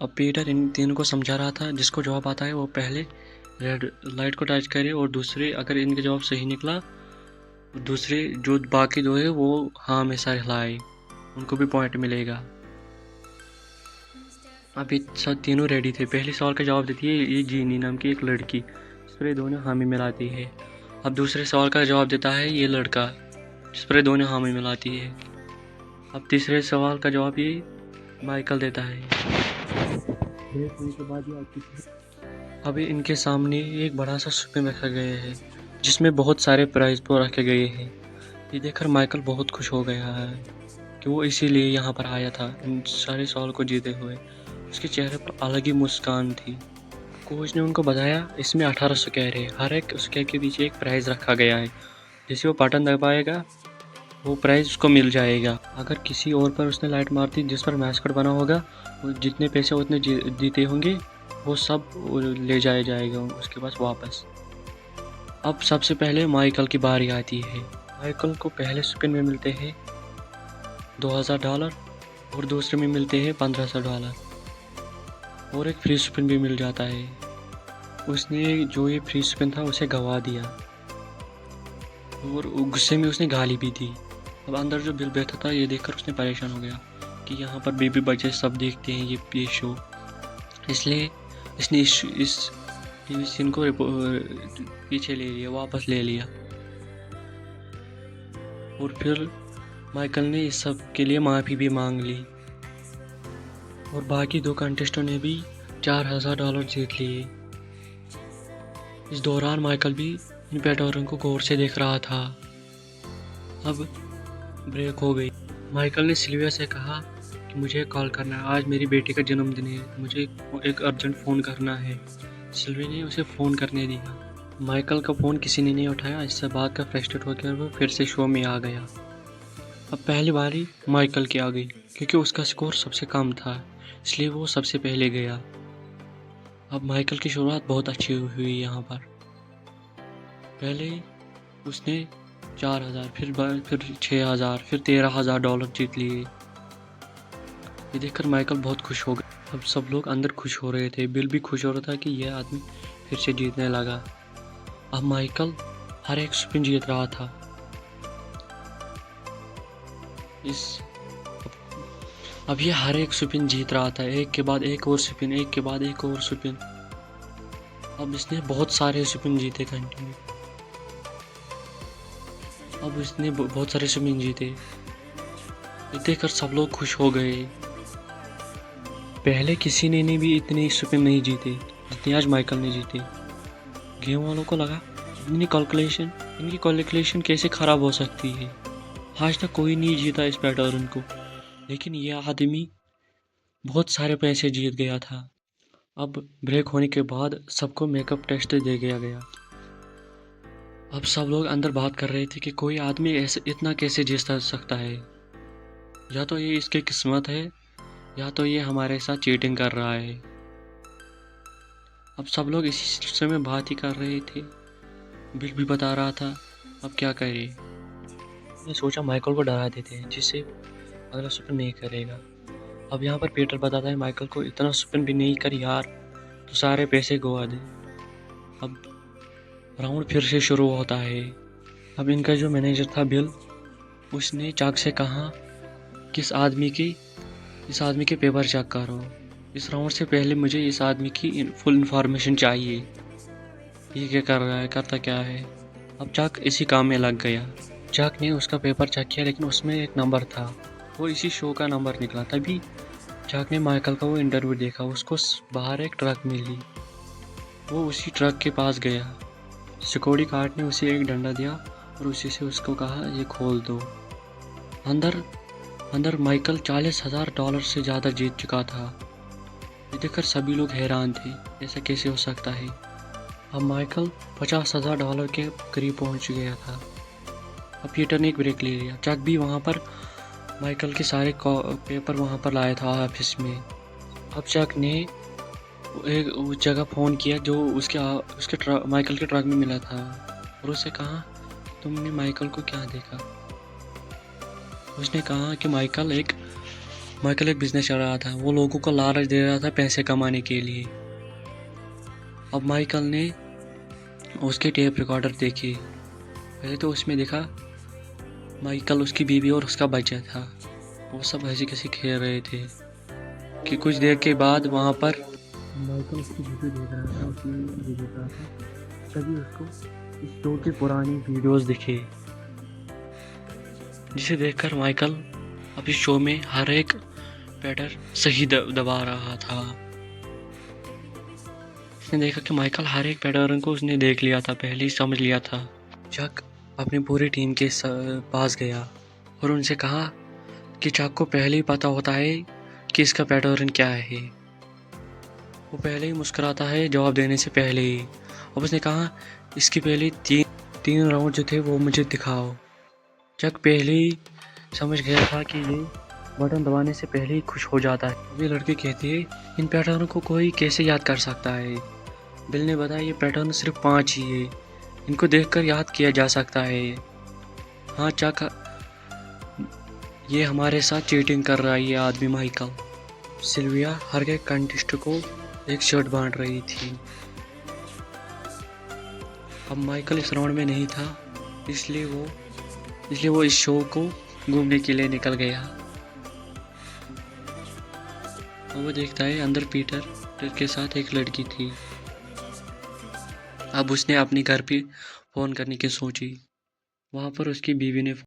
अब पीटर इन तीनों को समझा रहा था, जिसको जवाब आता है वो पहले रेड लाइट को टच करे, और दूसरे अगर इनका जवाब सही निकला, दूसरे जो बाकी दो है वो हाँ में सर हिलाए, उनको भी पॉइंट मिलेगा। अभी सब तीनों रेडी थे। पहले सवाल का जवाब देती है ये जीनी नाम की एक लड़की, जिस पर ये दोनों हामी मिलाती है। अब दूसरे सवाल का जवाब देता है ये लड़का, जिस पर ये दोनों हामी मिलाती है। अब तीसरे सवाल का जवाब ये माइकल देता है। के बाद अभी इनके सामने एक बड़ा सा स्पिन रखा गया है, जिसमें बहुत सारे प्राइज को रखे गए हैं। ये देखकर माइकल बहुत खुश हो गया है कि वो इसीलिए यहाँ पर आया था, इन सारे सवाल को जीते हुए। उसके चेहरे पर अलग ही मुस्कान थी। कोच ने उनको बताया इसमें 18 स्क्वायर है, हर एक स्क्वायर के पीछे एक प्राइज रखा गया है। जैसे वो बटन दबाएगा वो प्राइज उसको मिल जाएगा। अगर किसी और पर उसने लाइट मार दी जिस पर मैस्कट बना होगा, वो जितने पैसे उतने जीते होंगे वो सब ले जाएगा उसके पास वापस। अब सबसे पहले माइकल की बारी आती है। माइकल को पहले स्पिन में मिलते हैं $2000 और दूसरे में मिलते हैं $1500 और एक फ्री स्पिन भी मिल जाता है। उसने जो ये फ्री स्पिन था उसे गवा दिया और गुस्से में उसने गाली भी दी। अब अंदर जो बिल बैठा था ये देखकर उसने परेशान हो गया कि यहाँ पर बेबी बच्चे सब देखते हैं ये शो, इसलिए इसने इस टीवी सीन को पीछे ले लिया, वापस ले लिया। और फिर माइकल ने इस सब के लिए माफ़ी भी मांग ली और बाकी दो कंटेस्टों ने भी $4000 जीत लिए। इस दौरान माइकल भी इन पैटर्न को गौर से देख रहा था। अब ब्रेक हो गई। माइकल ने सिल्विया से कहा कि मुझे कॉल करना है, आज मेरी बेटी का जन्मदिन है, मुझे एक अर्जेंट फ़ोन करना है। सिल्विया ने उसे फ़ोन करने दिया। माइकल का फ़ोन किसी ने नहीं उठाया। इससे बात का फ्रस्ट्रेट होकर वो फिर से शो में आ गया। अब पहली बारी माइकल की आ गई क्योंकि उसका स्कोर सबसे कम था, इसलिए वो सबसे पहले गया। अब माइकल की शुरुआत बहुत अच्छी हुई यहाँ पर। पहले उसने 4000, फिर 6000, फिर $13,000 जीत लिए। ये देखकर माइकल बहुत खुश हो गया। अब सब लोग अंदर खुश हो रहे थे। बिल भी खुश हो रहा था कि यह आदमी फिर से जीतने लगा। अब माइकल हर एक स्पिन जीत रहा था। अब ये हर एक स्पिन जीत रहा था, एक के बाद एक और स्पिन, एक के बाद एक और स्पिन। अब इसने बहुत सारे स्पिन जीते कंटिन्यू। अब इसने बहुत सारे स्पिन जीते। देखकर सब लोग खुश हो गए। पहले किसी ने भी इतने स्पिन नहीं जीते जितने आज माइकल ने जीते। गेम वालों को लगा इनकी कैलकुलेशन कैसे ख़राब हो सकती है, आज तक कोई नहीं जीता इस पैटर्न को, लेकिन यह आदमी बहुत सारे पैसे जीत गया था। अब ब्रेक होने के बाद सबको मेकअप टेस्ट दे दिया गया। अब सब लोग अंदर बात कर रहे थे कि कोई आदमी ऐसे इतना कैसे जीत सकता है, या तो ये इसकी किस्मत है या तो ये हमारे साथ चीटिंग कर रहा है। अब सब लोग इसी सिलसिले में बात ही कर रहे थे। बिल भी बता रहा था अब क्या करे। मैंने सोचा माइकल को डरा देते हैं जिससे अगला स्पिन नहीं करेगा। अब यहाँ पर पीटर बताता है माइकल को इतना स्पिन भी नहीं कर यार, तो सारे पैसे गवा दे। अब राउंड फिर से शुरू होता है। अब इनका जो मैनेजर था बिल, उसने चाक से कहा कि इस आदमी के पेपर चेक करो। इस राउंड से पहले मुझे इस आदमी की फुल इन्फॉर्मेशन चाहिए, ये क्या कर रहा है, करता क्या है। अब चाक इसी काम में लग गया। चाक ने उसका पेपर चेक किया लेकिन उसमें एक नंबर था, वो इसी शो का नंबर निकला। तभी चाक ने माइकल का वो इंटरव्यू देखा, उसको बाहर एक ट्रक मिली। वो उसी ट्रक के पास गया। सिक्योरिटी गार्ड ने उसे एक डंडा दिया और उसी से उसको कहा ये खोल दो। अंदर माइकल $40,000 से ज़्यादा जीत चुका था। ये देखकर सभी लोग हैरान थे, ऐसा कैसे हो सकता है। अब माइकल $50,000 के करीब पहुंच गया था। अब पीटर ने एक ब्रेक ले लिया। चक भी वहां पर माइकल के सारे पेपर वहां पर लाया था ऑफिस में। अब चक ने एक उस जगह फ़ोन किया जो उसके माइकल के ट्रक में मिला था और उससे कहा तुमने माइकल को क्या देखा। उसने कहा कि माइकल एक माइकल एक बिजनेस चला रहा था, वो लोगों को लालच दे रहा था पैसे कमाने के लिए। अब माइकल ने उसके टेप रिकॉर्डर देखे। पहले तो उसमें देखा माइकल, उसकी बीवी और उसका बच्चा था। वो सब हंसी खुशी खेल रहे थे कि कुछ देर के बाद वहाँ पर माइकल उसकी वीडियो देख रहा था, उसमें ये देख रहा था, तभी उसको इस शो की पुरानी वीडियोस दिखे, जिसे देखकर माइकल अब इस शो में हर एक पैटर्न सही दबा रहा था। उसने देखा कि माइकल हर एक पैटर्न को उसने देख लिया था, पहले ही समझ लिया था। चक अपनी पूरी टीम के पास गया और उनसे कहा कि चक को पहले ही पता होता है कि इसका पैटर्न क्या है। वो पहले ही मुस्कुराता है जवाब देने से पहले ही। अब उसने कहा इसकी पहले तीन राउंड जो थे वो मुझे दिखाओ। चक पहले ही समझ गया था कि ये बटन दबाने से पहले ही खुश हो जाता है। अभी लड़की कहती है इन पैटर्न को कोई कैसे याद कर सकता है। बिल ने बताया ये पैटर्न सिर्फ 5 ही है, इनको देखकर याद किया जा सकता है। हाँ चक, ये हमारे साथ चीटिंग कर रहा है ये आदमी माइकल। सिल्विया हर एक कंटेस्ट को एक शर्ट बांट रही थी। अब माइकल इस राउंड में नहीं था, इसलिए वो इस शो को घूमने के लिए निकल गया। और वो देखता है अंदर पीटर के साथ एक लड़की थी। अब उसने अपने घर पे फ़ोन करने की सोची। वहाँ पर उसकी बीवी ने